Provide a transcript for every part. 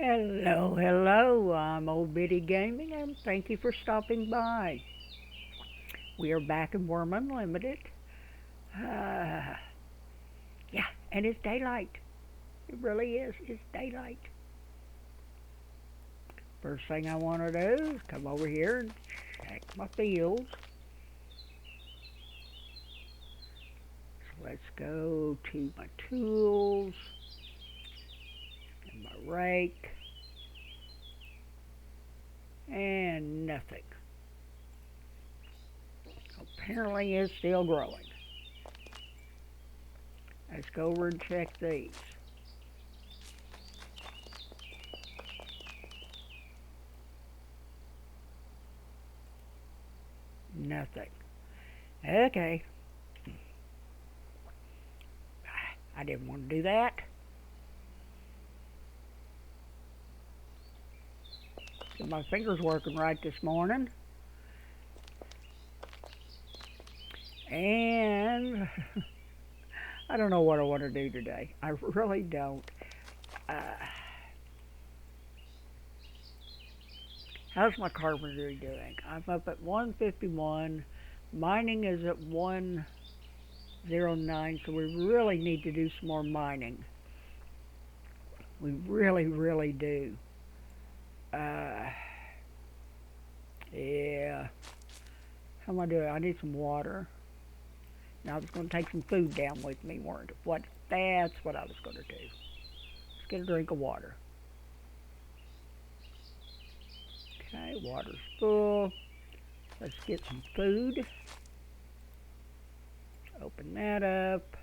Hello, hello. I'm Old Biddy Gaming, and thank you for stopping by. We are back in Wurm Unlimited. Uh, yeah, and it's daylight. It really is. It's daylight. First thing I want to do is come over here and check my fields. So let's go to my tools and my rake. And nothing. Apparently it's still growing. Let's go over and check these. Nothing. Okay. I didn't want to do that. Get my fingers working right this morning. And I don't know what I want to do today. I really don't. How's my carpentry doing? I'm up at 151. Mining is at 109, so we really need to do some more mining. We really, really do. Yeah. How am I doing? I need some water. Now I was going to take some food down with me, weren't it? That's what I was going to do. Let's get a drink of water. Okay, water's full. Let's get some food. Open that up.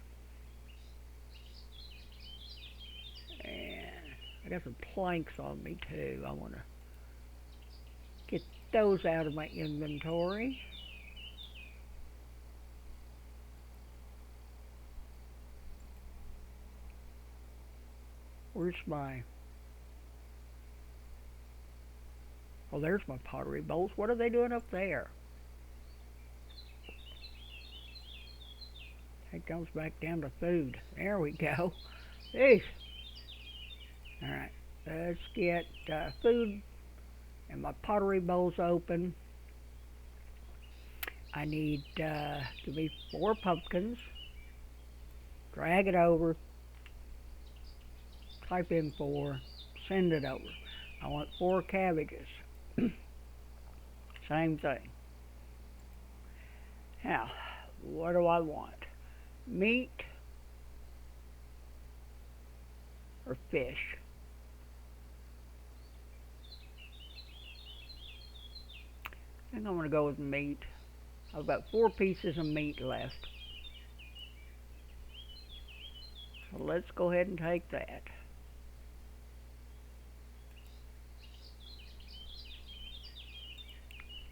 And I got some planks on me too. I want to get those out of my inventory. Where's my... Oh, there's my pottery bowls. What are they doing up there? Take those back down to food. There we go. Eesh. Alright, let's get food and my pottery bowls open. I need give me 4 pumpkins. Drag it over. Type in 4. Send it over. I want 4 cabbages. Same thing. Now, what do I want? Meat or fish? I think I'm going to go with meat. I've got 4 pieces of meat left. So let's go ahead and take that.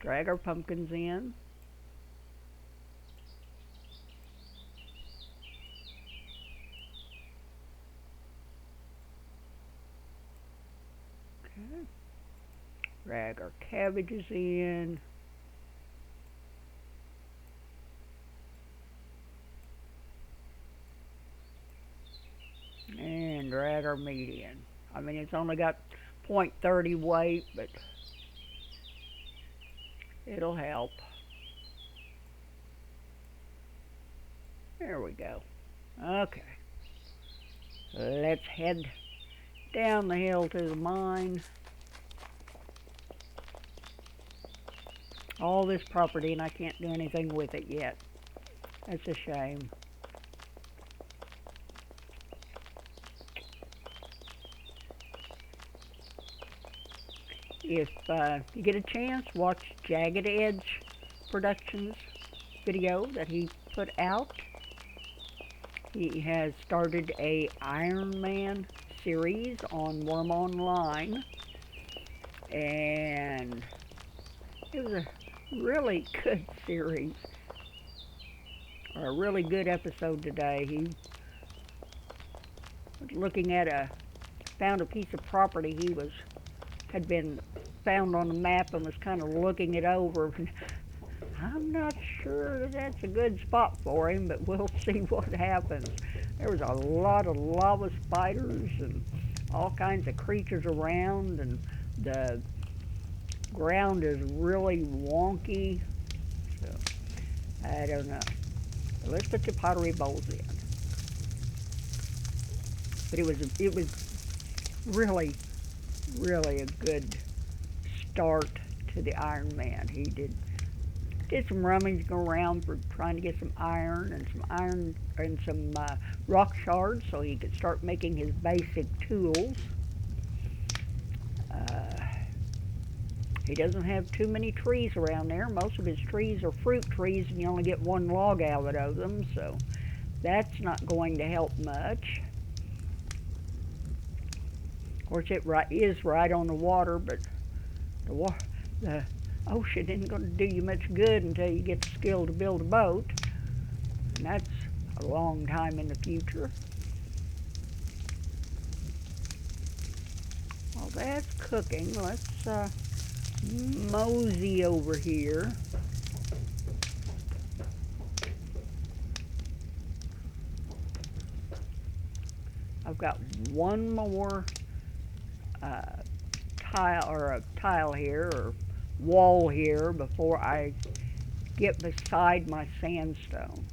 Drag our pumpkins in. Okay. Drag our cabbages in. And drag our meat in. I mean, it's only got 0.30 weight, but it'll help. There we go. Okay. Let's head down the hill to the mine. All this property and I can't do anything with it yet. That's a shame. If you get a chance, watch Jagged Edge Productions video that he put out. He has started a Iron Man series on Wurm Online, and it was a really good series, or a really good episode today. He was looking at found a piece of property had been found on the map and was kind of looking it over. I'm not sure that's a good spot for him, but we'll see what happens. There was a lot of lava spiders and all kinds of creatures around, and the ground is really wonky. So I don't know. So let's put the pottery bowls in. But it was really, really a good start to the Iron Man. He did some rummaging around for trying to get some iron and some rock shards so he could start making his basic tools. He doesn't have too many trees around there. Most of his trees are fruit trees and you only get one log out of them, so that's not going to help much. Of course, it is right on the water, but the ocean isn't going to do you much good until you get the skill to build a boat. And that's a long time in the future. While that's cooking, let's mosey over here. I've got one more tile here, or wall here, before I get beside my sandstone.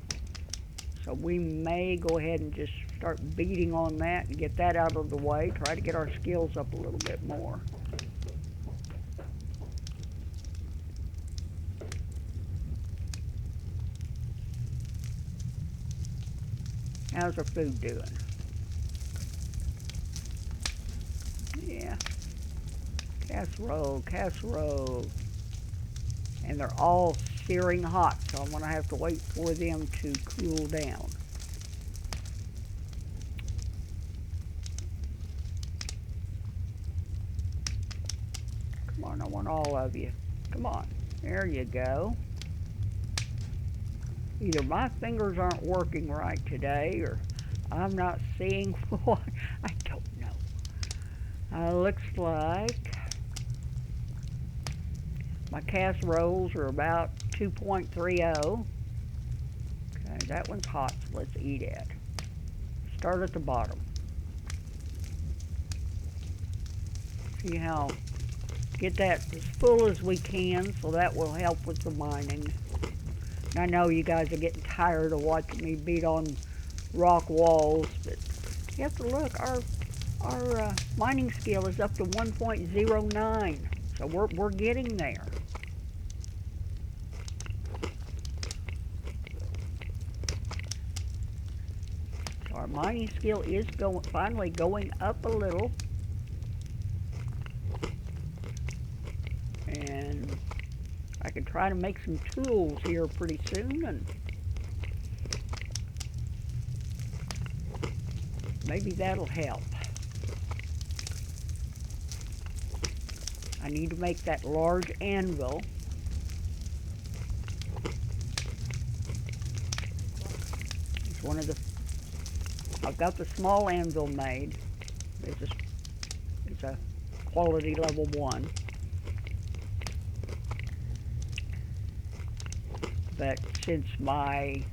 So we may go ahead and just start beating on that and get that out of the way, try to get our skills up a little bit more. How's our food doing? Yeah. Casserole. And they're all searing hot, so I'm going to have to wait for them to cool down. Come on, I want all of you. Come on. There you go. Either my fingers aren't working right today, or I'm not seeing what. I don't know. Looks like my casseroles are about 2.30. Okay, that one's hot, so let's eat it. Start at the bottom. See how, get that as full as we can, so that will help with the mining. And I know you guys are getting tired of watching me beat on rock walls, but you have to look, our mining skill is up to 1.09, so we're getting there. So our mining skill is finally going up a little, and I can try to make some tools here pretty soon, and maybe that'll help. I need to make that large anvil. It's one of the, I've got the small anvil made. It's a quality level 1. But since my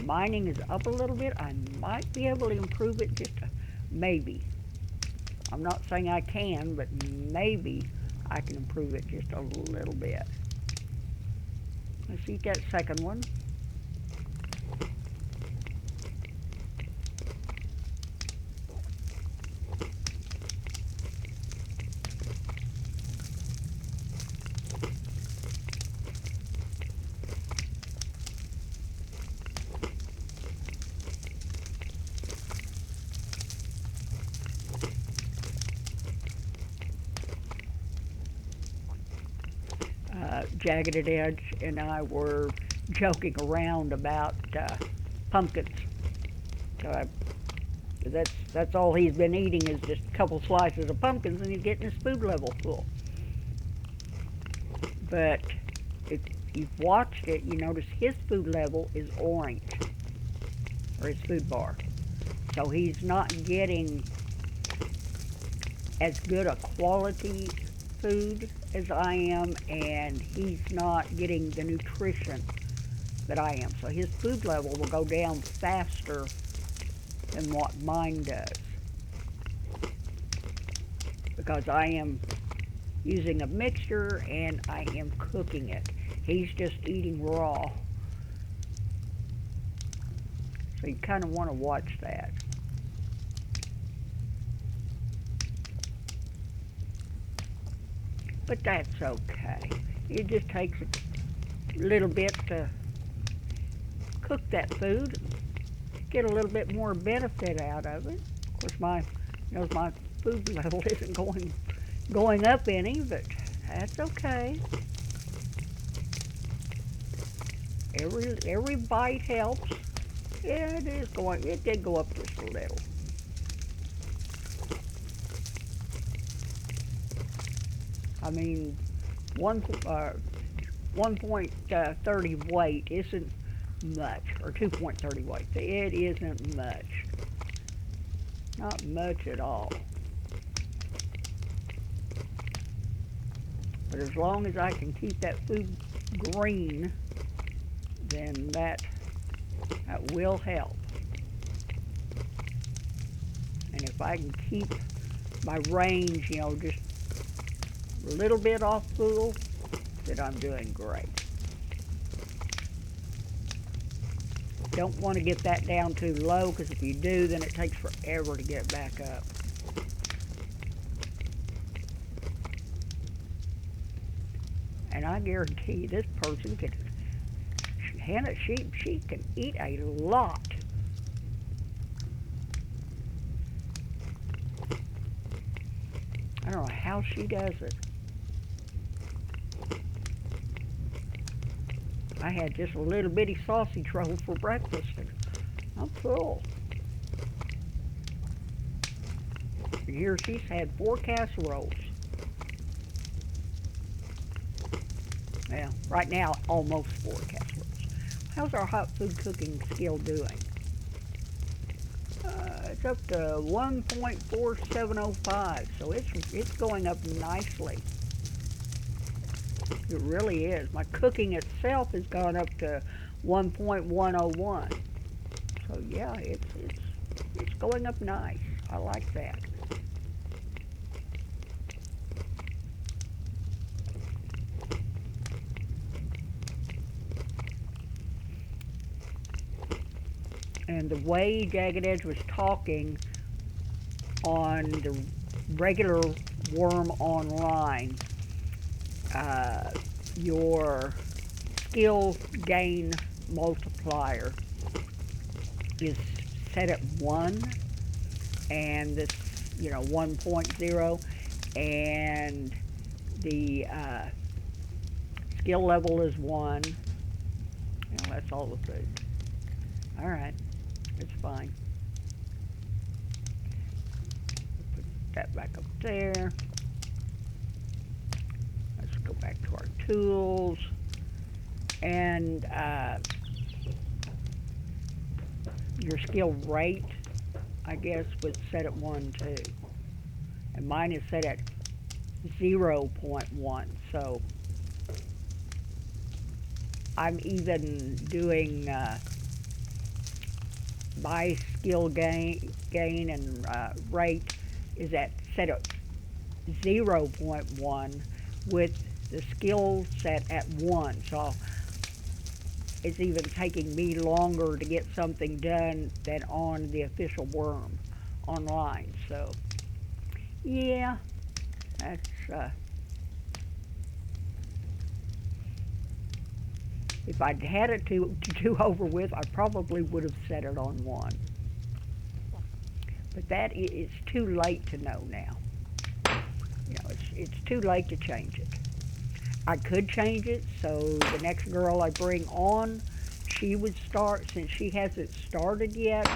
mining is up a little bit, I might be able to improve it just maybe. I'm not saying I can, but maybe I can improve it just a little bit. Let's eat that second one. Jagged Edge and I were joking around about pumpkins. So that's all he's been eating is just a couple slices of pumpkins, and he's getting his food level full. But if you've watched it, you notice his food level is orange, or his food bar. So he's not getting as good a quality food as I am, and he's not getting the nutrition that I am. So his food level will go down faster than what mine does, because I am using a mixture and I am cooking it. He's just eating raw. So you kind of want to watch that. But that's okay. It just takes a little bit to cook that food, get a little bit more benefit out of it. Of course, my food level isn't going up any, but that's okay. Every bite helps. Yeah, it did go up just a little. I mean, 1.30 weight isn't much, or 2.30 weight. It isn't much. Not much at all. But as long as I can keep that food green, then that will help. And if I can keep my range, just a little bit off full, then I'm doing great. Don't want to get that down too low, because if you do, then it takes forever to get back up. And I guarantee this person can, Hannah, she can eat a lot. I don't know how she does it. I had just a little bitty sausage roll for breakfast, and I'm full. And here she's had 4 casseroles. Well, right now, almost 4 casseroles. How's our hot food cooking skill doing? It's up to 1.4705, so it's going up nicely. It really is. My cooking itself has gone up to 1.101. So yeah, it's going up nice. I like that. And the way Jagged Edge was talking on the regular Wurm online, your skill gain multiplier is set at 1, and this, 1.0, and the skill level is 1. That's all the food. All right. It's fine. Put that back up there. Let's go back to our tools. And your skill rate, I guess, was set at 1 too. And mine is set at 0.1. So I'm even doing my skill gain and rate is set at 0.1 with the skill set at 1. So it's even taking me longer to get something done than on the official Wurm online. So yeah, that's if I'd had it to do over with, I probably would have set it on 1. But that it's too late to know now. It's too late to change it. I could change it so the next girl I bring on, she would start, since she hasn't started yet,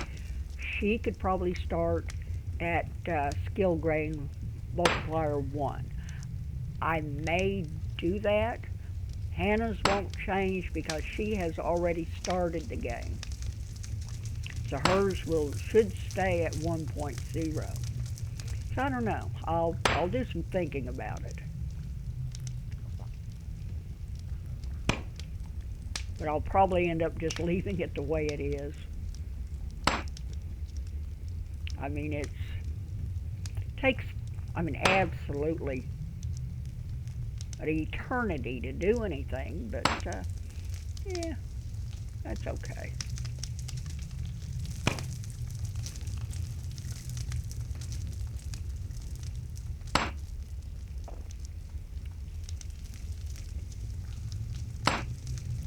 she could probably start at skill gain multiplier 1. I may do that. Hannah's won't change because she has already started the game. So hers should stay at 1.0. So I don't know. I'll do some thinking about it. But I'll probably end up just leaving it the way it is. I mean, takes, I mean, absolutely an eternity to do anything, but yeah, that's okay.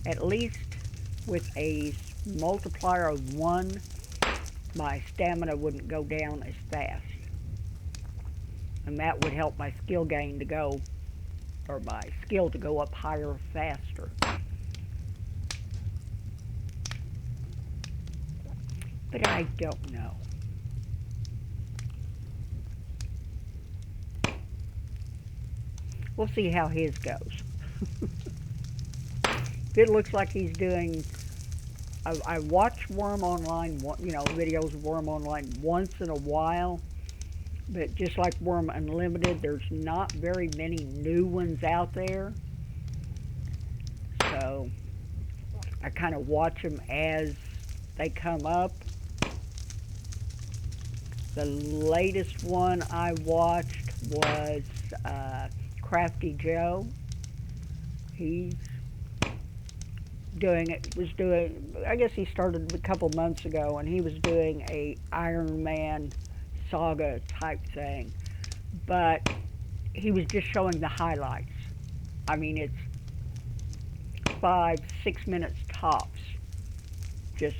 At least with a multiplier of 1, my stamina wouldn't go down as fast. And that would help my skill gain to go, or my skill to go up higher faster. But I don't know. We'll see how his goes. If it looks like he's doing, I watch Wurm online, you know, videos of Wurm online once in a while, but just like Wurm Unlimited, there's not very many new ones out there. So I kind of watch them as they come up. The latest one I watched was Crafty Joe. He's I guess he started a couple months ago, and he was doing a Iron Man saga type thing, but he was just showing the highlights. I mean, it's 5, 6 minutes tops, just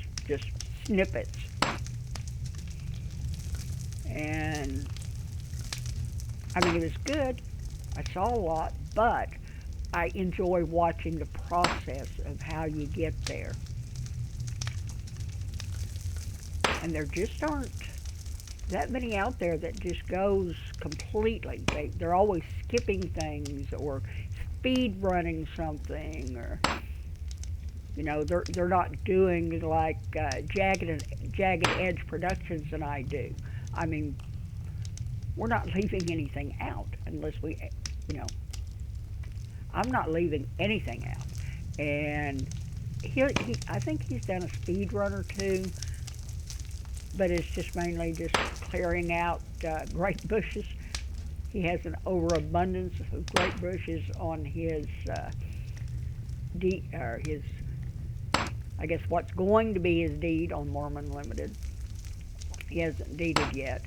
snippets, and I mean, it was good. I saw a lot, but I enjoy watching the process of how you get there. And there just aren't that many out there that just goes completely. They're always skipping things or speed running something, or you know, they're not doing like Jagged Edge Productions and I do. I mean, we're not leaving anything out unless we, you know, I'm not leaving anything out. And I think he's done a speed run or two, but it's just mainly just clearing out great bushes. He has an overabundance of great bushes on his his, I guess what's going to be his deed on Wurm Unlimited. He hasn't deeded yet.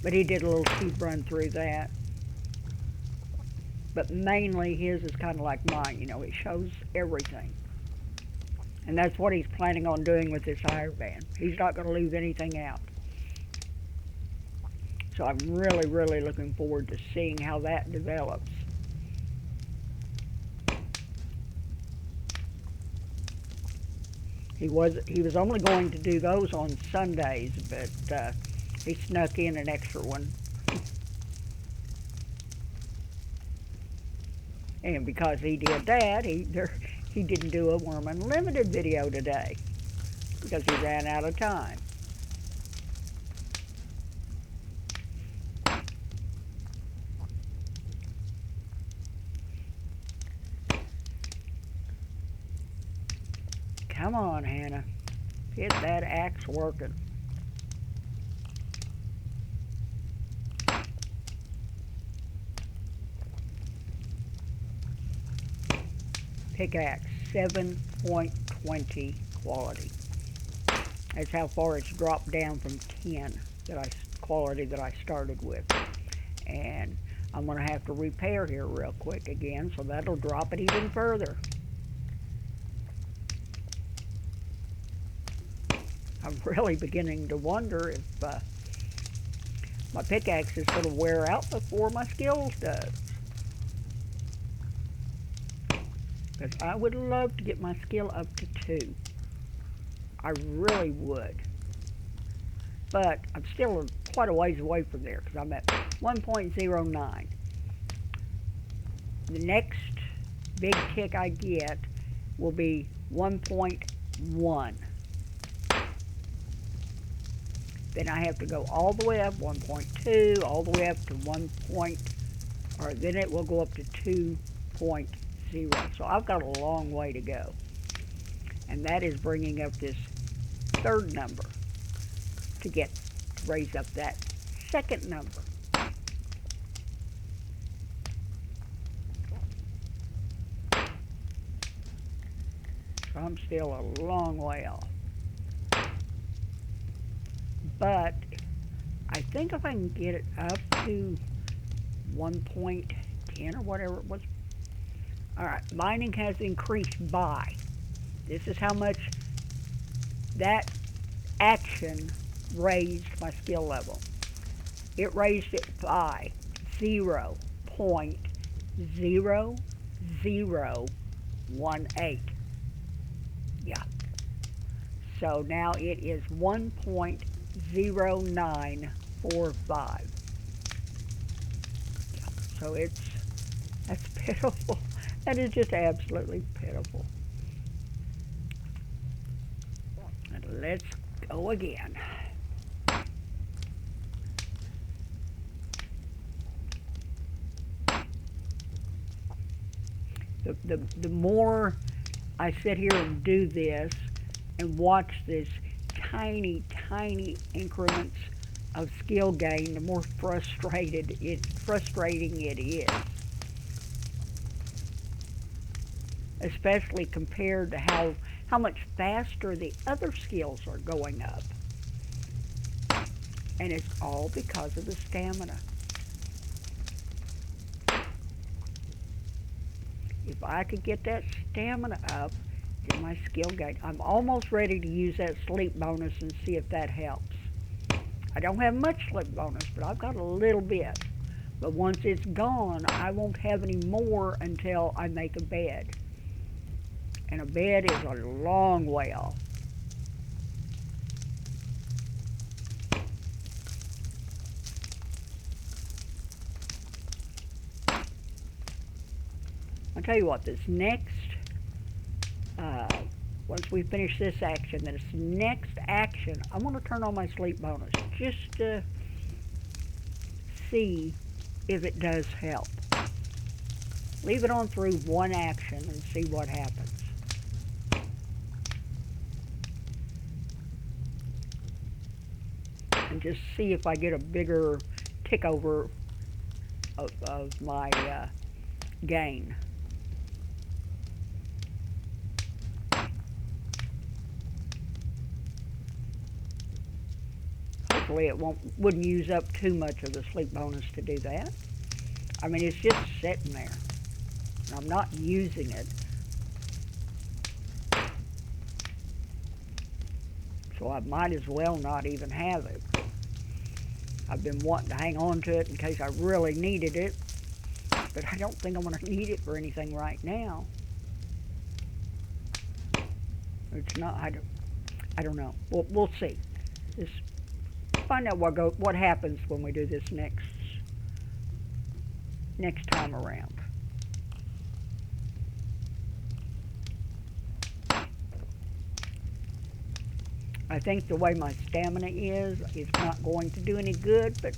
But he did a little speed run through that. But mainly his is kind of like mine, you know, it shows everything. And that's what he's planning on doing with this Iron Man. He's not going to leave anything out. So I'm really, really looking forward to seeing how that develops. He was only going to do those on Sundays, but he snuck in an extra one. And because he did that, he didn't do a Wurm Unlimited video today because he ran out of time. Come on, Hannah. Get that axe working. Pickaxe, 7.20 quality. That's how far it's dropped down from 10 quality that I started with. And I'm going to have to repair here real quick again, so that'll drop it even further. I'm really beginning to wonder if my pickaxe is going to wear out before my skills does. Because I would love to get my skill up to 2. I really would. But I'm still quite a ways away from there because I'm at 1.09. The next big tick I get will be 1.1. Then I have to go all the way up 1.2, all the way up to then it will go up to 2.0. So I've got a long way to go. And that is bringing up this third number to raise up that second number. So I'm still a long way off. But I think if I can get it up to 1.10 or whatever it was. Alright, mining has increased by. This is how much that action raised my skill level. It raised it by 0.0018. Yeah. So now it is 1.0945. Yeah. So that's pitiful. That is just absolutely pitiful. And let's go again. The more I sit here and do this and watch this tiny increments of skill gain, the more frustrating it is. Especially compared to how much faster the other skills are going up. And it's all because of the stamina. If I could get that stamina up, get my skill gain. I'm almost ready to use that sleep bonus and see if that helps. I don't have much sleep bonus, but I've got a little bit. But once it's gone, I won't have any more until I make a bed. And a bed is a long way off. I'll tell you what, this next, once we finish this action, this next action, I'm going to turn on my sleep bonus just to see if it does help. Leave it on through one action and see what happens. And just see if I get a bigger tick over of my gain. Hopefully it wouldn't use up too much of the sleep bonus to do that. I mean, it's just sitting there. I'm not using it. So I might as well not even have it. I've been wanting to hang on to it in case I really needed it. But I don't think I'm going to need it for anything right now. It's not, I don't know. We'll see. Just find out what happens when we do this next time around. I think the way my stamina is, it's not going to do any good, but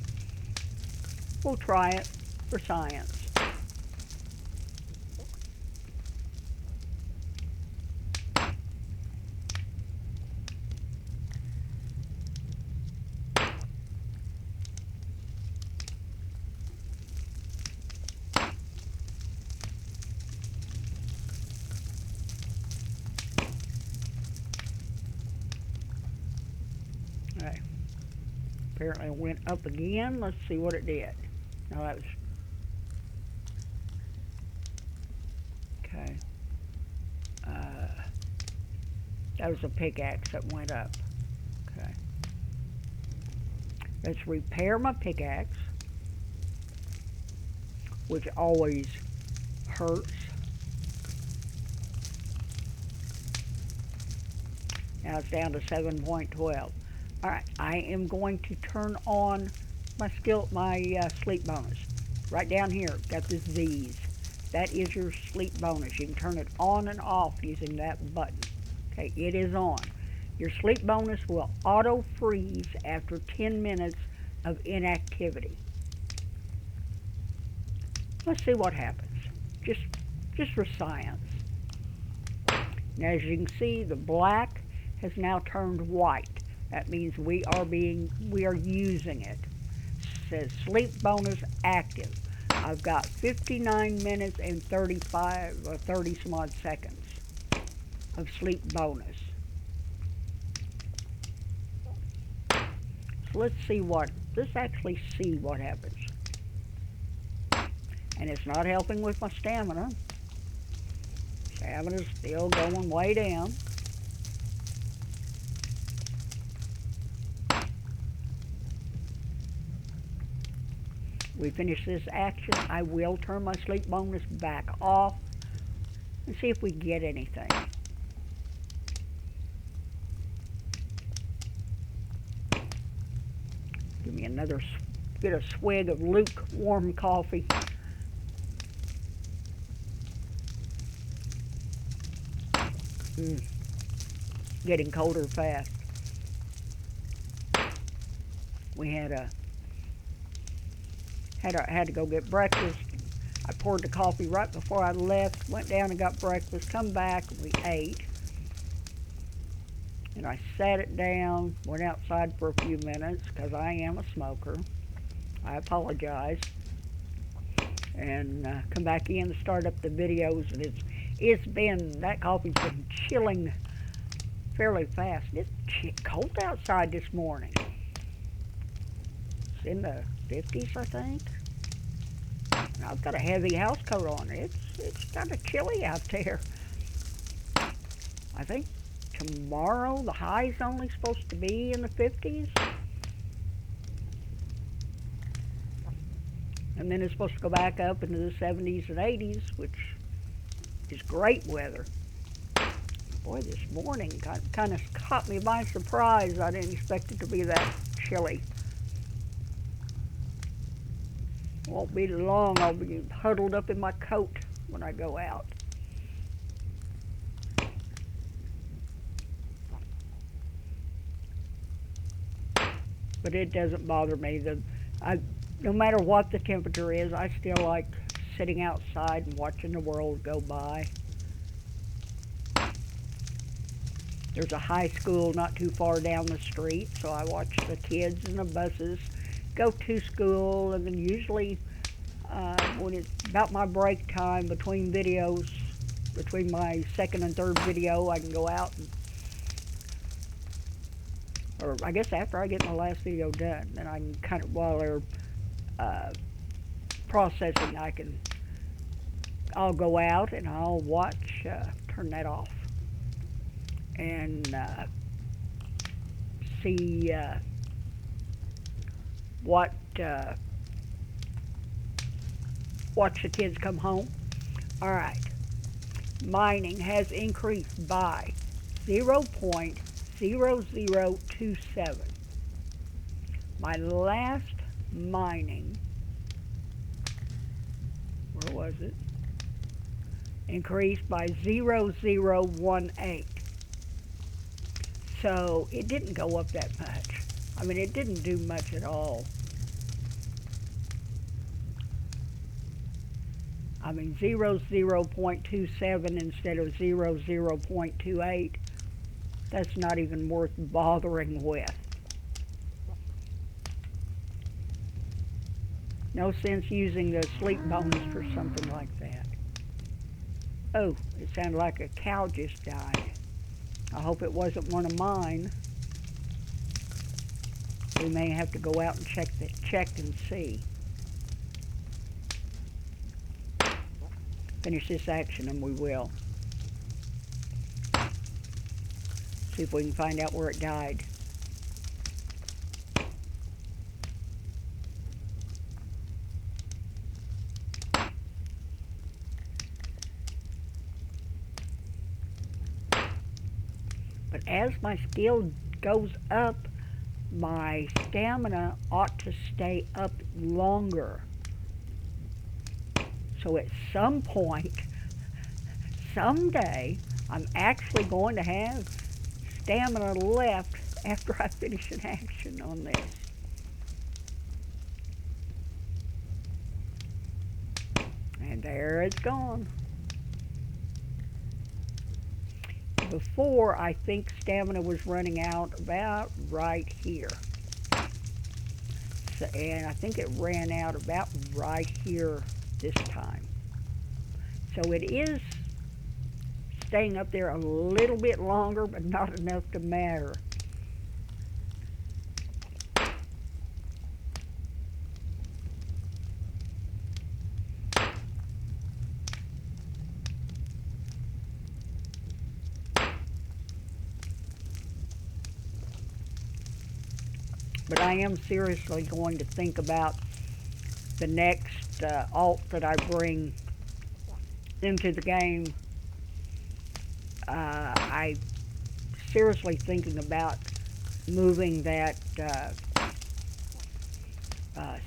we'll try it for science. Okay. Apparently it went up again. Let's see what it did. No, that was... Okay. That was a pickaxe that went up. Okay. Let's repair my pickaxe, which always hurts. Now it's down to 7.12. Alright, I am going to turn on my sleep bonus. Right down here, got this Z's. That is your sleep bonus. You can turn it on and off using that button. Okay, it is on. Your sleep bonus will auto freeze after 10 minutes of inactivity. Let's see what happens. Just for science. Now as you can see, the black has now turned white. That means we are using it. It says sleep bonus active. I've got 59 minutes and 30 some odd seconds of sleep bonus. So let's actually see what happens. And it's not helping with my stamina. Stamina's still going way down. We finish this action. I will turn my sleep bonus back off and see if we get anything. Give me get a swig of lukewarm coffee. Getting colder fast. We had to go get breakfast. I poured the coffee right before I left, went down and got breakfast, come back, and we ate. And I sat it down, went outside for a few minutes, because I am a smoker. I apologize. And come back in and start up the videos, and that coffee's been chilling fairly fast. It's cold outside this morning. It's in the 50s, I think. And I've got a heavy house coat on. It's kind of chilly out there. I think tomorrow the high's only supposed to be in the 50s. And then it's supposed to go back up into the 70s and 80s, which is great weather. Boy, this morning kind of caught me by surprise. I didn't expect it to be that chilly. Won't be long. I'll be huddled up in my coat when I go out. But it doesn't bother me. No matter what the temperature is, I still like sitting outside and watching the world go by. There's a high school not too far down the street, so I watch the kids and the buses go to school, and then usually when it's about my break time between videos, between my second and third video, I can go out or I guess after I get my last video done, then I can kind of, while they're processing, I'll go out and I'll watch, turn that off, and see watch the kids come home. All right, mining has increased by 0.0027. My last mining, where was it? Increased by 0.0018. So it didn't go up that much. I mean, it didn't do much at all. I mean, 0.27 instead of 0.28. That's not even worth bothering with. No sense using the sleep bonus for something like that. Oh, it sounded like a cow just died. I hope it wasn't one of mine. We may have to go out and check and see. Finish this action and we will. See if we can find out where it died. But as my skill goes up, my stamina ought to stay up longer. So at some point, someday, I'm actually going to have stamina left after I finish an action on this. And there it's gone. before, I think stamina was running out about right here. So, and I think it ran out about right here this time. So it is staying up there a little bit longer, but not enough to matter. But I am seriously going to think about the next alt that I bring into the game. I'm seriously thinking about moving that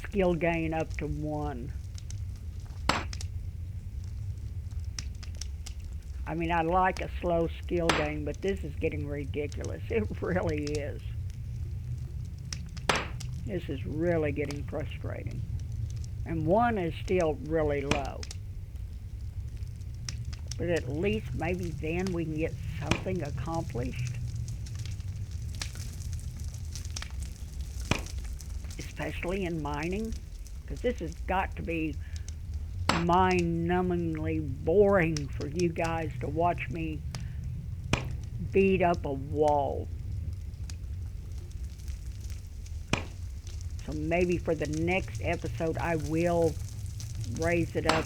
skill gain up to 1. I mean, I like a slow skill gain, but this is getting ridiculous. It really is. This is really getting frustrating. And 1 is still really low. But at least maybe then we can get something accomplished. Especially in mining. Because this has got to be mind-numbingly boring for you guys to watch me beat up a wall. So maybe for the next episode I will raise it up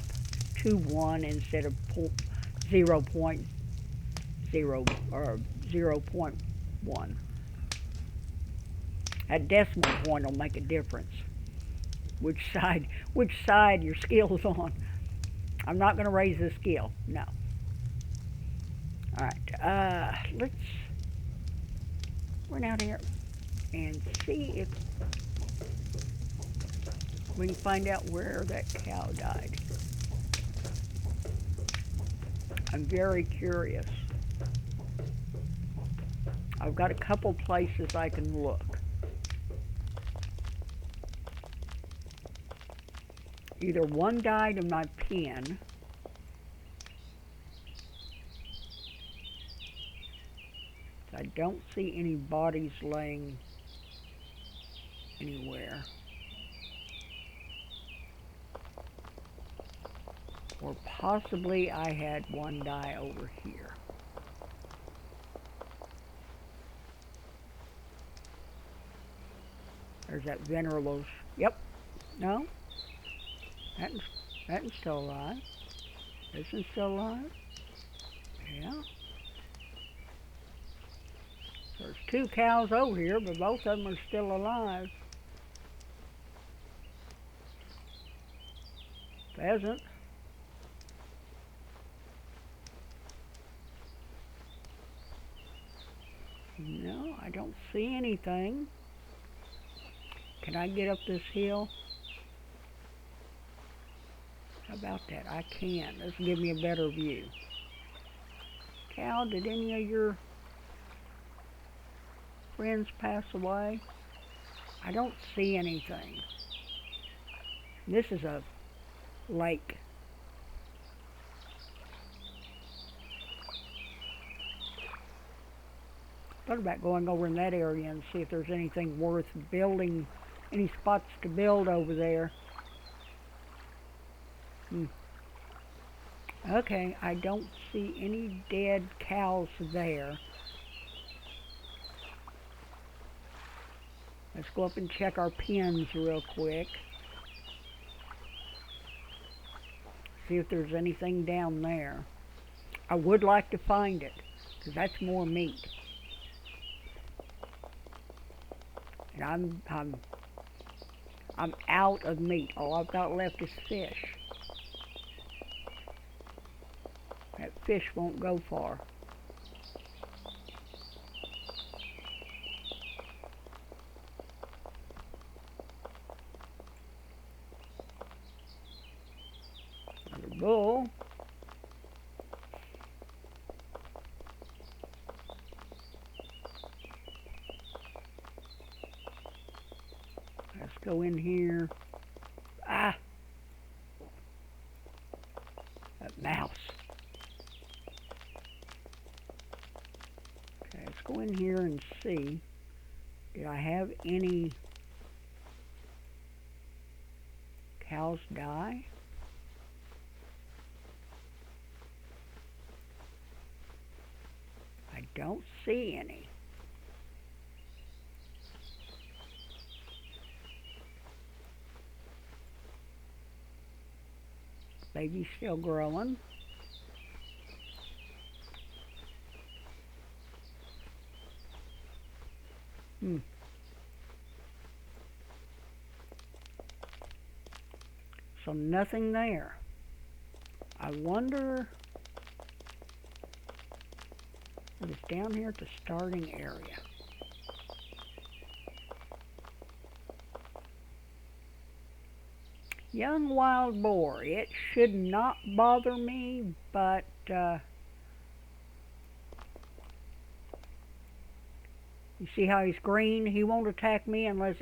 to 1 instead of 0.0 or 0.1. That decimal point will make a difference. Which side your skill's on. I'm not going to raise the skill. No. All right. Let's run out here and see if we can find out where that cow died. I'm very curious. I've got a couple places I can look. Either one died in my pen, I don't see any bodies laying anywhere. Or possibly I had one die over here. There's that venerable. Yep. No. That one's still alive. This one's still alive. Yeah. There's 2 cows over here, but both of them are still alive. Pheasant. No, I don't see anything. Can I get up this hill? How about that? I can. This will give me a better view. Cow, did any of your friends pass away? I don't see anything. This is a lake. Thought about going over in that area and see if there's anything worth building, any spots to build over there. Okay, I don't see any dead cows there. Let's go up and check our pens real quick. See if there's anything down there. I would like to find it, because that's more meat. And I'm out of meat. All I've got left is fish. That fish won't go far. Another bull. Let's go in here. Ah! That mouse. Did I have any cows die? I don't see any. Baby's still growing. So nothing there. I wonder if it's down here at the starting area. Young wild boar. It should not bother me, but you see how he's green? He won't attack me unless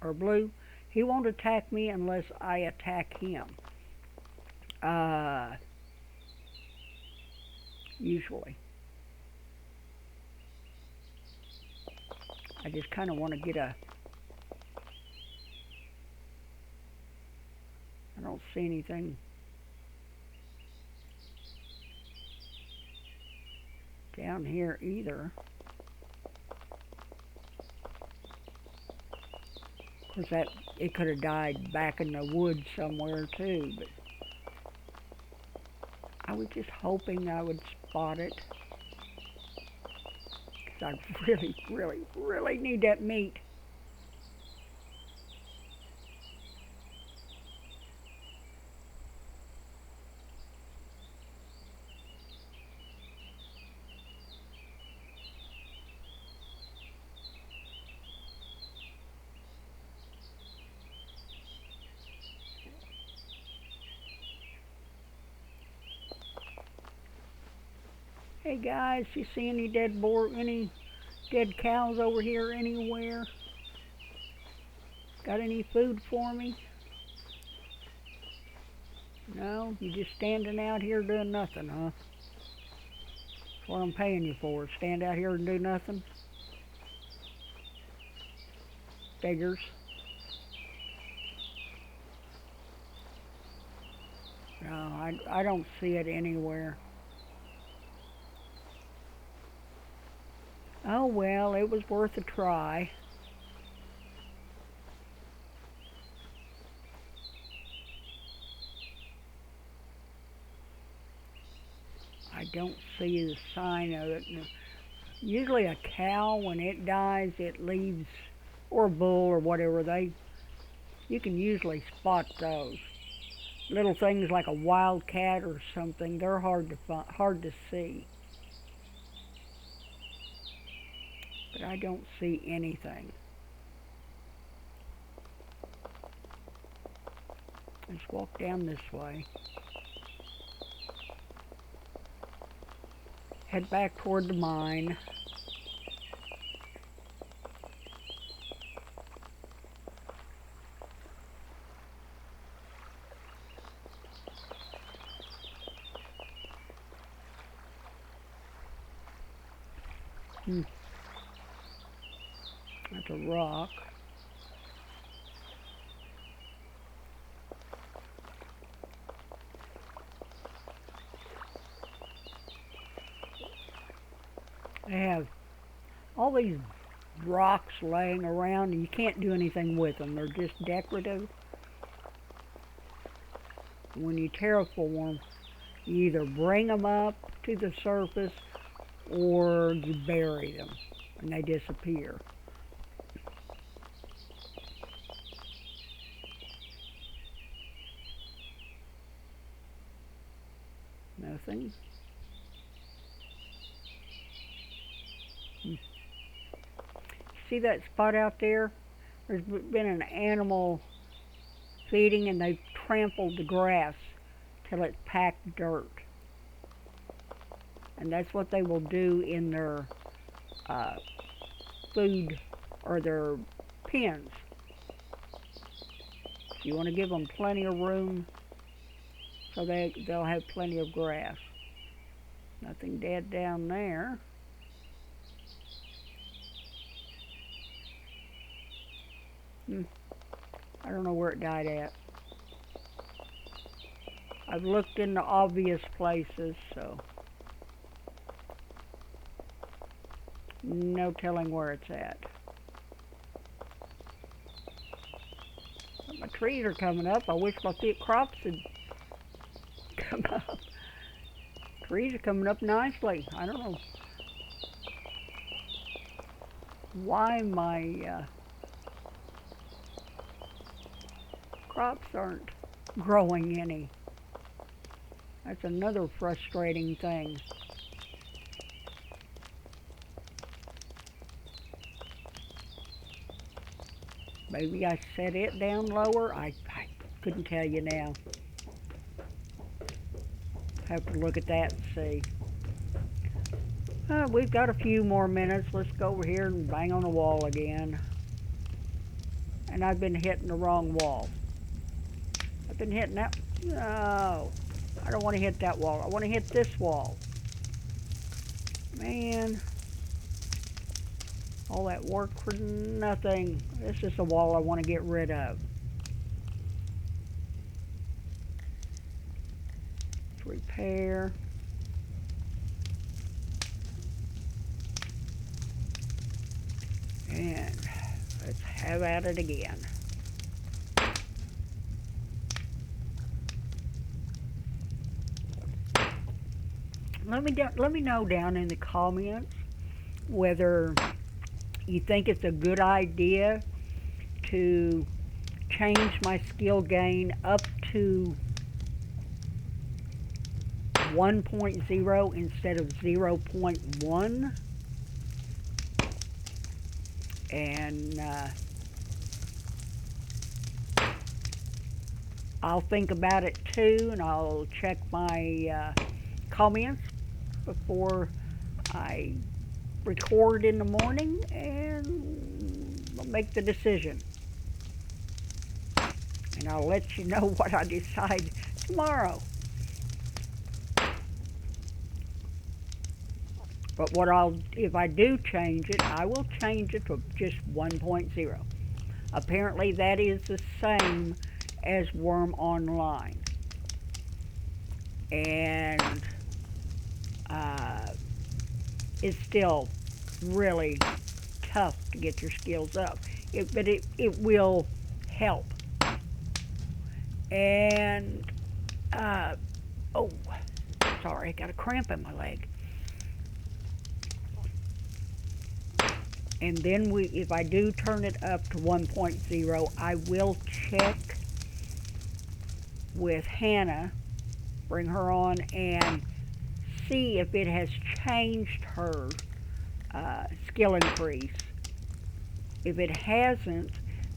or blue. He won't attack me unless I attack him. Usually. I just kind of want to get a... I don't see anything down here either. Of course, that it could have died back in the woods somewhere too, but I was just hoping I would spot it, because I really, really, really need that meat. Hey guys, you see any any dead cows over here anywhere? Got any food for me? No? You just standing out here doing nothing, huh? That's what I'm paying you for. Stand out here and do nothing? Beggars. No, I don't see it anywhere. Oh well, it was worth a try. I don't see the sign of it. Usually a cow, when it dies, it leaves, or a bull or whatever, you can usually spot those. Little things like a wildcat or something, they're hard to see. But I don't see anything. Let's walk down this way. Head back toward the mine. That's a rock. They have all these rocks laying around and you can't do anything with them. They're just decorative. When you terraform, you either bring them up to the surface or you bury them and they disappear. Nothing. See that spot out there? There's been an animal feeding and they've trampled the grass till it's packed dirt. And that's what they will do in their food or their pens. You want to give them plenty of room so they'll have plenty of grass. Nothing dead down there. Hmm, I don't know where it died at. I've looked in the obvious places, so no telling where it's at. But my trees are coming up. I wish my crops had come up. Trees are coming up nicely. I don't know why my crops aren't growing any. That's another frustrating thing. Maybe I set it down lower. I couldn't tell you now. Have to look at that and see. We've got a few more minutes. Let's go over here and bang on the wall again. And I've been hitting the wrong wall. I've been hitting that. No, I don't want to hit that wall. I want to hit this wall. Man, all that work for nothing. This is the wall I want to get rid of. Let's repair. And let's have at it again. Let me know down in the comments whether you think it's a good idea to change my skill gain up to 1.0 instead of 0.1. And I'll think about it too, and I'll check my comments before I record in the morning, and I'll make the decision. And I'll let you know what I decide tomorrow. But if I do change it, I will change it to just 1.0. Apparently that is the same as Wurm Online. And it's still really tough to get your skills up. But it will help. And, oh, sorry, I got a cramp in my leg. And then if I do turn it up to 1.0, I will check with Hannah, bring her on, and see if it has changed her skill increase. If it hasn't,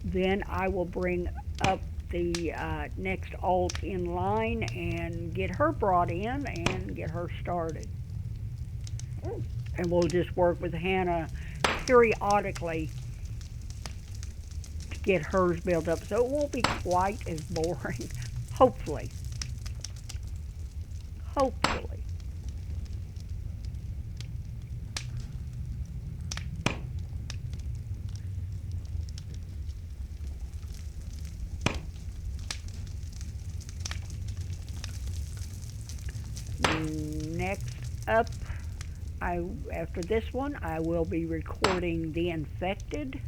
then I will bring up the next alt in line and get her brought in and get her started. And we'll just work with Hannah periodically to get hers built up, so it won't be quite as boring. Hopefully. Hopefully. Next up, after this one, I will be recording The Infected.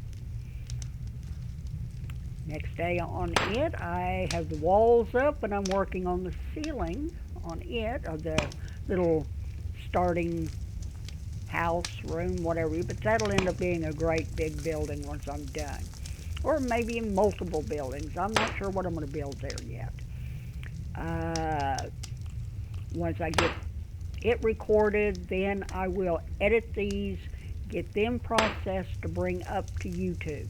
Next day on it, I have the walls up and I'm working on the ceiling on it, or the little starting house, room, whatever, but that'll end up being a great big building once I'm done. Or maybe in multiple buildings. I'm not sure what I'm going to build there yet. Once I get it recorded, then I will edit these, get them processed to bring up to YouTube.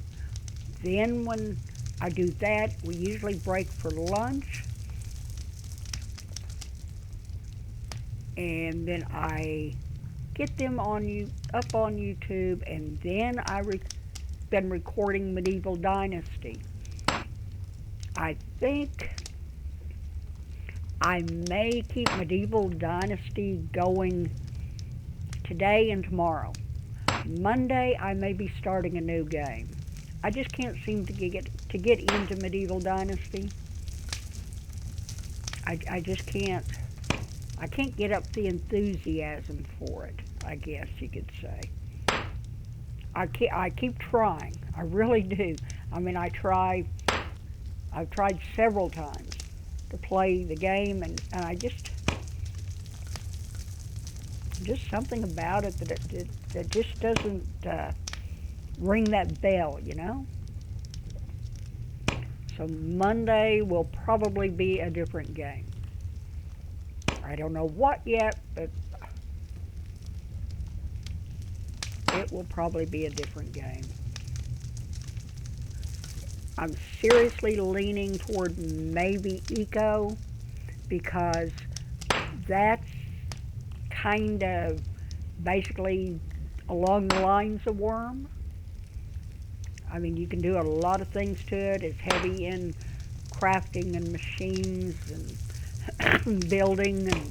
Then when I do that, we usually break for lunch, and then I get them up on YouTube, and then been recording Medieval Dynasty. I think I may keep Medieval Dynasty going today and tomorrow. Monday, I may be starting a new game. I just can't seem to get into Medieval Dynasty. I just can't. I can't get up the enthusiasm for it, I guess you could say. I keep trying. I really do. I mean, I've tried several times to play the game, and I just something about it that just doesn't ring that bell, you know? So Monday will probably be a different game. I don't know what yet, but it will probably be a different game. I'm seriously leaning toward maybe Eco, because that's kind of basically along the lines of Wurm. I mean, you can do a lot of things to it. It's heavy in crafting and machines and building, and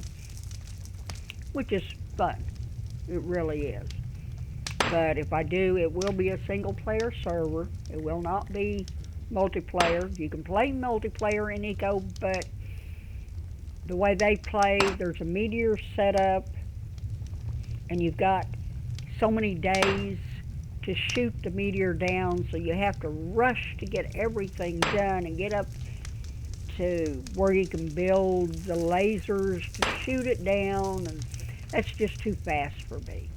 which is fun. It really is. But if I do, it will be a single-player server. It will not be multiplayer. You can play multiplayer in Eco, but the way they play, there's a meteor set up, and you've got so many days to shoot the meteor down, so you have to rush to get everything done and get up to where you can build the lasers to shoot it down, and that's just too fast for me.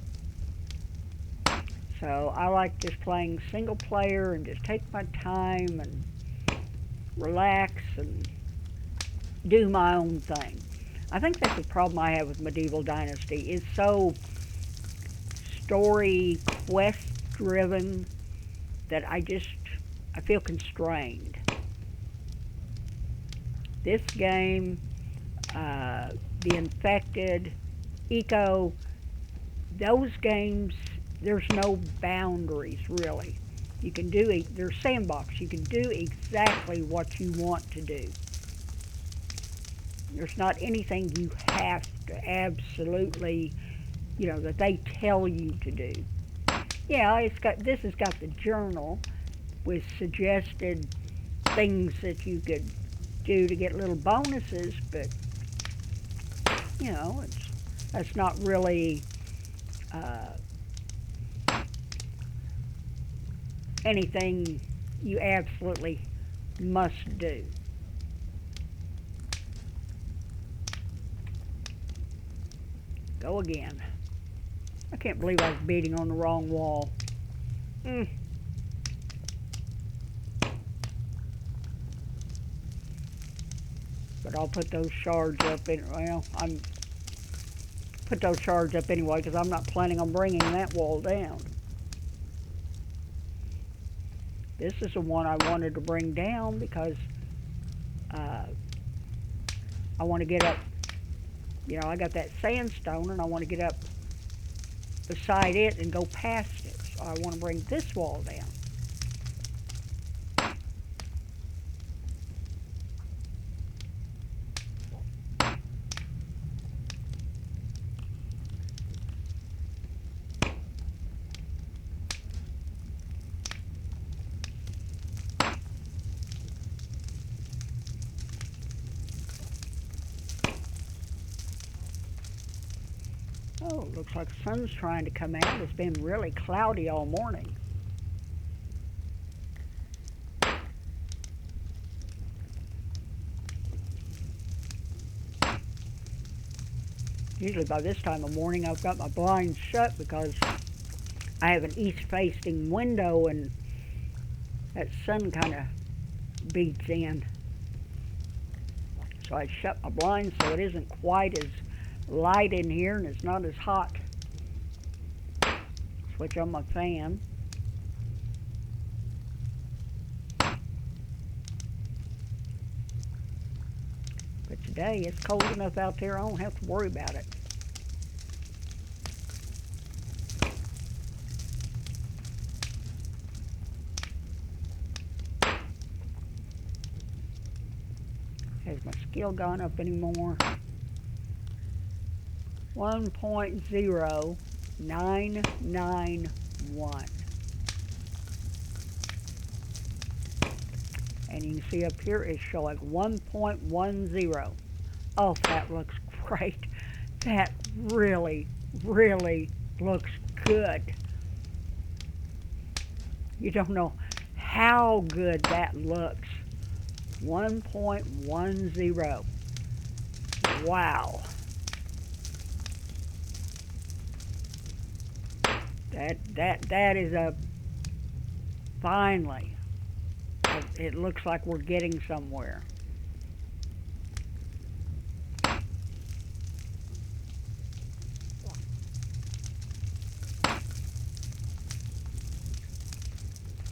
So I like just playing single player and just take my time and relax and do my own thing. I think that's the problem I have with Medieval Dynasty. It's so story quest driven that I feel constrained. This game, The Infected, Eco, those games, there's no boundaries really. You can do there's sandbox. You can do exactly what you want to do. There's not anything you have to absolutely, that they tell you to do. Yeah, this has got the journal with suggested things that you could do to get little bonuses, but that's not really anything you absolutely must do. Go again. I can't believe I was beating on the wrong wall. But I'll put those shards up put those shards up anyway, because I'm not planning on bringing that wall down. This is the one I wanted to bring down because I want to get up. I got that sandstone, and I want to get up beside it and go past it. So I want to bring this wall down. Oh, looks like the sun's trying to come out. It's been really cloudy all morning. Usually by this time of morning I've got my blinds shut because I have an east-facing window and that sun kind of beats in. So I shut my blinds so it isn't quite as light in here and it's not as hot. Switch on my fan. But today it's cold enough out there I don't have to worry about it. Has my skill gone up anymore? 1.0991. And you can see up here it's showing 1.10. Oh, that looks great. That really, really looks good. You don't know how good that looks. 1.10. Wow. That is a finally. It looks like we're getting somewhere.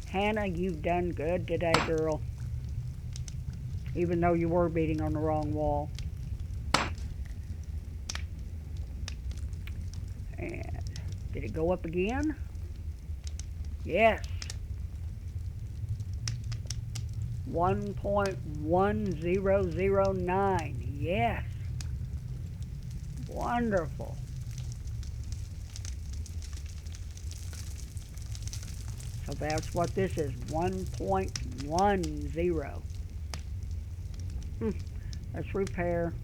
Hannah, you've done good today, girl. Even though you were beating on the wrong wall. And did it go up again? Yes. 1.1009. Yes. Wonderful. So that's what this is, 1.10. Let's repair.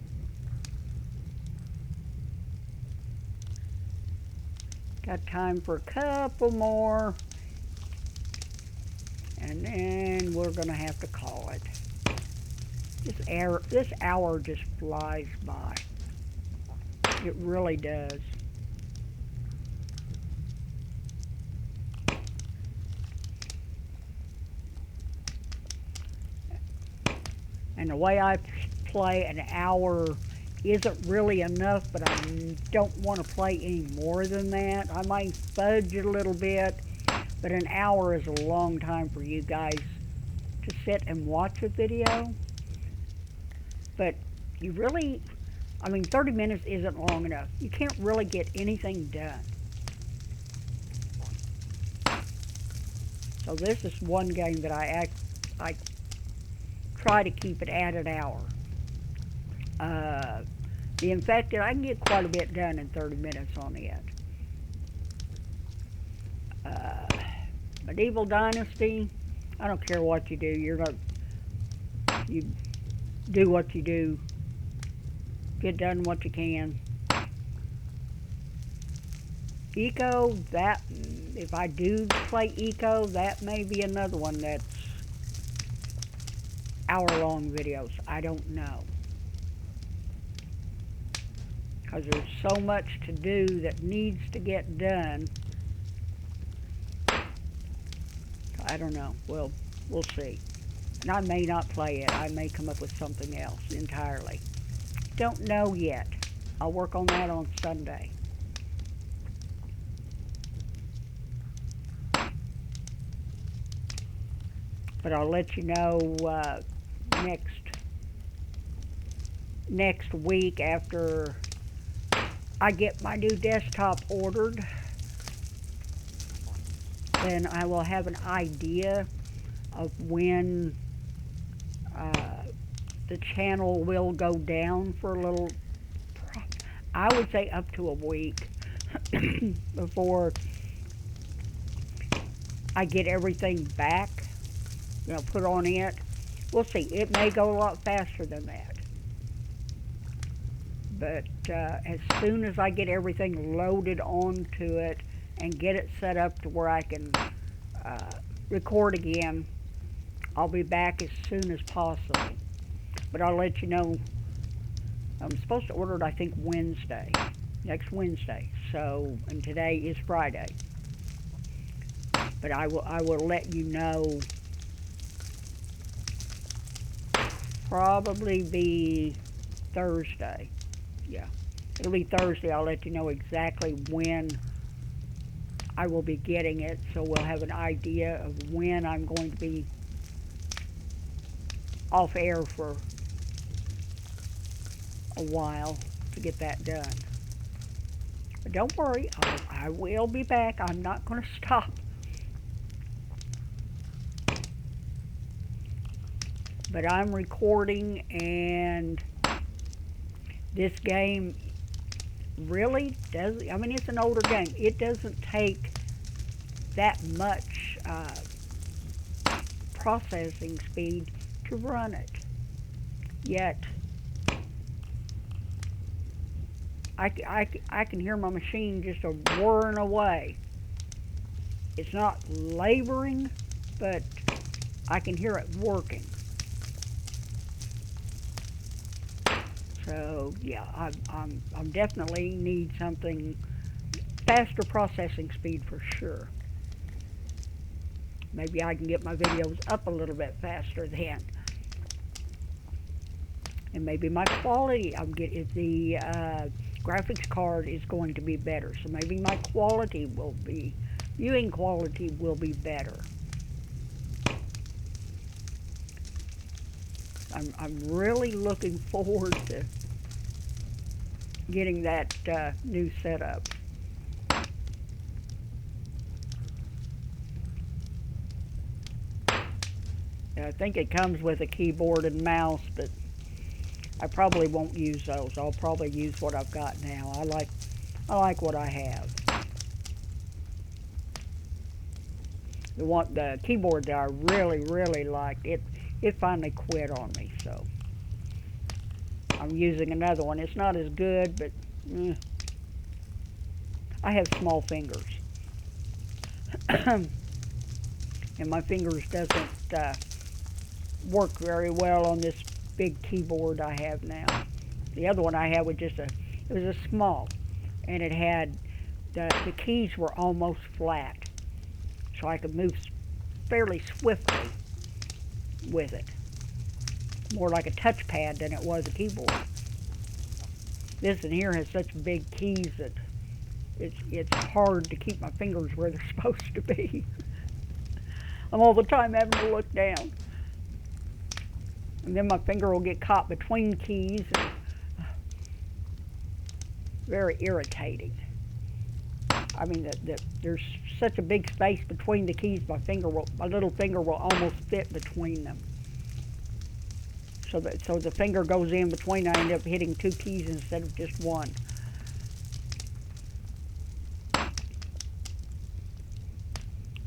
Got time for a couple more. And then we're going to have to call it. This hour just flies by. It really does. And the way I play, an hour isn't really enough, but I don't want to play any more than that. I might fudge it a little bit, but an hour is a long time for you guys to sit and watch a video. But you really, 30 minutes isn't long enough. You can't really get anything done. So this is one game that I try to keep it at an hour. The Infected, I can get quite a bit done in 30 minutes on it. Medieval Dynasty, I don't care what you do. You do what you do. Get done what you can. Eco, that, if I do play Eco, that may be another one that's hour-long videos. I don't know. Because there's so much to do that needs to get done. I don't know. We'll see. And I may not play it. I may come up with something else entirely. Don't know yet. I'll work on that on Sunday. But I'll let you know next week after I get my new desktop ordered. Then I will have an idea of when the channel will go down for a little, I would say up to a week before I get everything back, put on it. We'll see. It may go a lot faster than that. But as soon as I get everything loaded onto it and get it set up to where I can record again, I'll be back as soon as possible. But I'll let you know. I'm supposed to order it, I think, Wednesday. Next Wednesday. So, and today is Friday. But I will let you know. Probably be Thursday. Yeah. It'll be Thursday. I'll let you know exactly when I will be getting it, so we'll have an idea of when I'm going to be off air for a while to get that done. But don't worry, I will be back. I'm not going to stop. But I'm recording, and this game really does, it's an older game. It doesn't take that much processing speed to run it. Yet, I can hear my machine just a whirring away. It's not laboring, but I can hear it working. So yeah, I'm definitely need something faster processing speed for sure. Maybe I can get my videos up a little bit faster then. And maybe my quality, if the graphics card is going to be better. So maybe my viewing quality will be better. I'm really looking forward to getting that new setup. I think it comes with a keyboard and mouse, but I probably won't use those. I'll probably use what I've got now. I like what I have. The keyboard that I really liked, it finally quit on me, so I'm using another one. It's not as good, but I have small fingers. And my fingers doesn't work very well on this big keyboard I have now. The other one I had was it was a small, and it had, the keys were almost flat, so I could move fairly swiftly with it. More like a touchpad than it was a keyboard. This in here has such big keys that it's hard to keep my fingers where they're supposed to be. I'm all the time having to look down. And then my finger will get caught between keys, and very irritating. I mean, there's such a big space between the keys, my little finger will almost fit between them. So the finger goes in between, I end up hitting two keys instead of just one.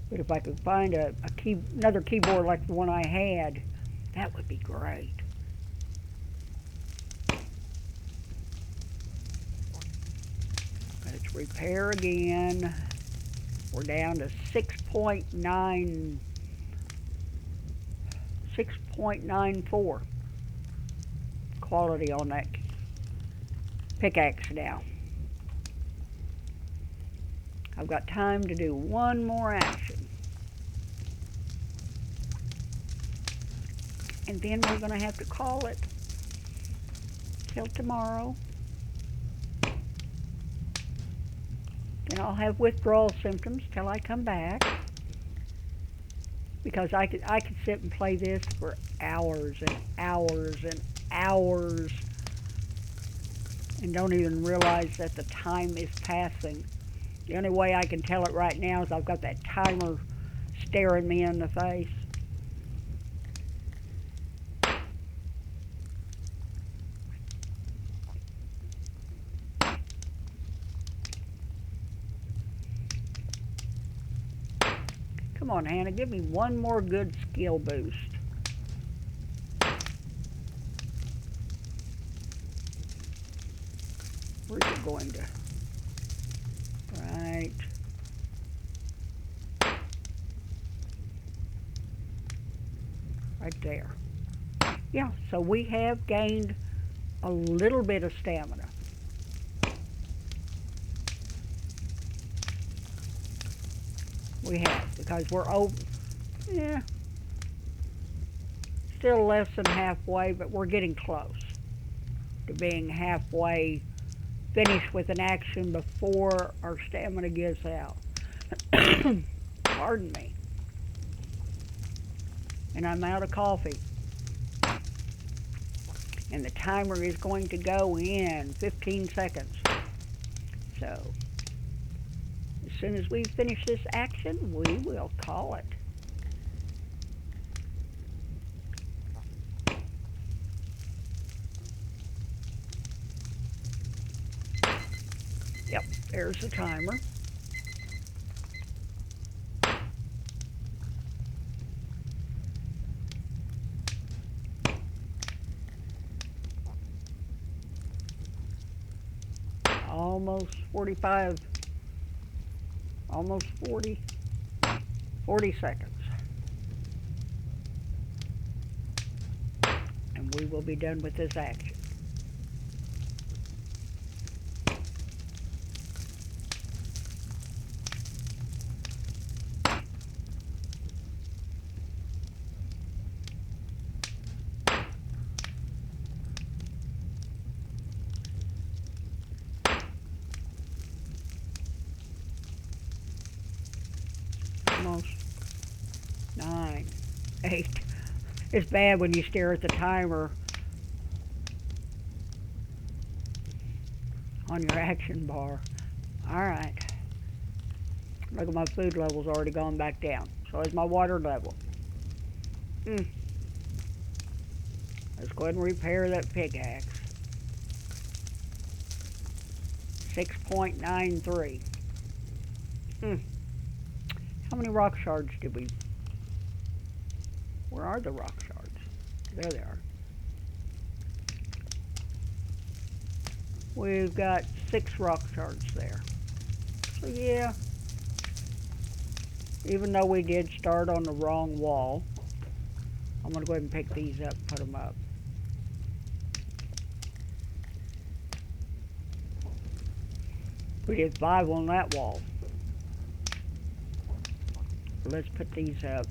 But if I could find another keyboard like the one I had, that would be great. Let's repair again. We're down to 6.94 quality on that pickaxe now. I've got time to do one more action. And then we're going to have to call it till tomorrow. Then I'll have withdrawal symptoms till I come back. Because I could sit and play this for hours and hours and hours and don't even realize that the time is passing. The only way I can tell it right now is I've got that timer staring me in the face. Come on, Hannah, give me one more good skill boost. Where's it going to? Right. Right there. Yeah, so we have gained a little bit of stamina. We have, because we're over, still less than halfway, but we're getting close to being halfway finished with an action before our stamina gives out. Pardon me. And I'm out of coffee. And the timer is going to go in 15 seconds. So, as soon as we finish this action, we will call it. Yep, there's the timer. almost 45, almost 40, 40 seconds. And we will be done with this action. Almost 9, 8. It's bad when you stare at the timer on your action bar. Alright. Look at my food level's already gone back down. So is my water level. Let's go ahead and repair that pickaxe. 6.93. How many rock shards did we... Where are the rock shards? There they are. We've got 6 rock shards there. So yeah, even though we did start on the wrong wall, I'm going to go ahead and pick these up and put them up. We did 5 on that wall. Let's put these up.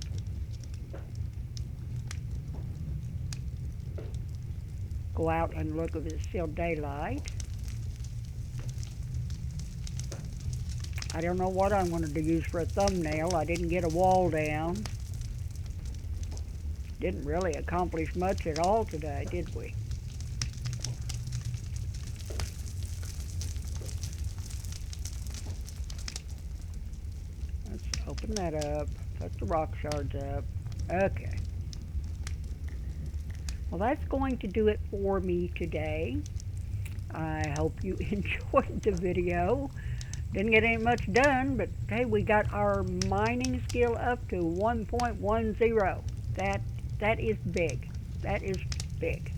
Go out and look if it's still daylight. I don't know what I'm going to use for a thumbnail. I didn't get a wall down. Didn't really accomplish much at all today, did we? Let's open that up. Put the rock shards up. Okay. Well, that's going to do it for me today. I hope you enjoyed the video. Didn't get any much done, but hey, we got our mining skill up to 1.10. That is big. That is big.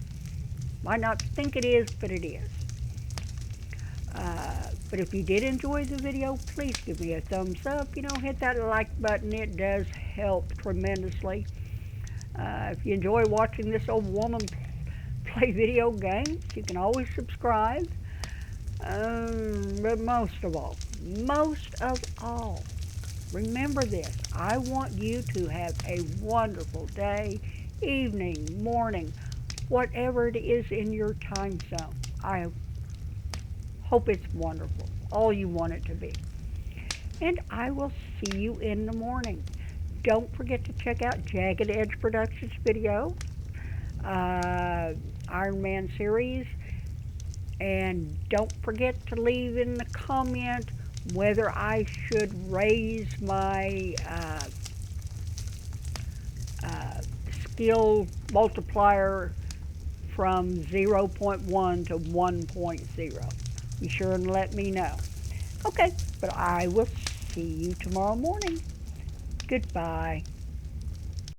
Might not think it is, but it is. But if you did enjoy the video, please give me a thumbs up. You know, hit that like button. It does help tremendously. If you enjoy watching this old woman play video games, you can always subscribe. But most of all, remember this. I want you to have a wonderful day, evening, morning, whatever it is in your time zone. I hope it's wonderful, all you want it to be. And I will see you in the morning. Don't forget to check out Jagged Edge Productions video, Iron Man series, and don't forget to leave in the comment whether I should raise my skill multiplier from 0.1 to 1.0. Be sure and let me know. Okay, but I will see you tomorrow morning. Goodbye.